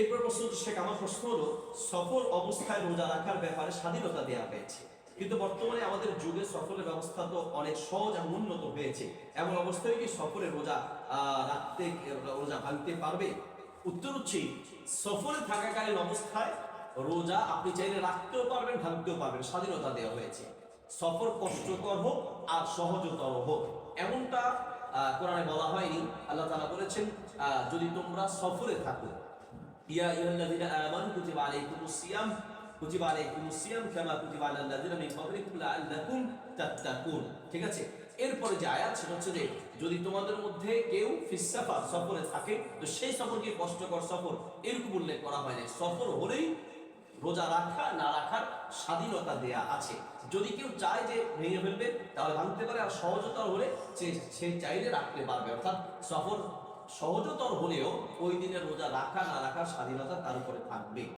এরপর প্রশ্ন শেখ আমার প্রশ্ন হলো, সফর অবস্থায় রোজা রাখার ব্যাপারে স্বাধীনতা দেওয়া হয়েছে, কিন্তু বর্তমানে আমাদের যুগে সফরের ব্যবস্থা তো অনেক সহজ এবং উন্নত হয়েছে। এমন অবস্থায় কি সফরে রোজা রোজা ভাঙতে পারবে? উত্তর হচ্ছে, সফরে থাকাকালীন অবস্থায় রোজা আপনি চাইলে রাখতেও পারবেন, ভাঙতেও পারবেন, স্বাধীনতা দেওয়া হয়েছে। সফর কষ্টকর হোক আর সহজতর হোক এমনটা কোরআনে বলা হয়নি। আল্লাহ তাআলা বলেছেন, যদি তোমরা সফরে থাকো, ইয়া আইয়ুহাল্লাযীনা আমানু কুতিবা আলাইকুমুস সিয়াম কামা কুতিবা আলাল লাযীনা মিন ক্বাবলিকুম লাআল্লাকুম তাত্তাকুন। ঠিক আছে, এরপরে যে আয়াত সেটা হচ্ছে যে যদি তোমাদের মধ্যে কেউ ফিস সাফার সফরে থাকে, তো সেই সফরকে কষ্টকর সফর এরকম উল্লেখ করা হয় না। সফর হলেই রোজা রাখা না রাখার স্বাধীনতা দেয়া আছে। যদি কেউ চায় যে ভেঙে ফেলবে তাহলে ভাঙতে পারে, আর সহজতর হলে সে চাইলে রাখতে পারবে। অর্থাৎ সফর সহজতর হলেও ওই দিনের রোজা রাখা না রাখার স্বাধীনতা তার উপরে থাকবে।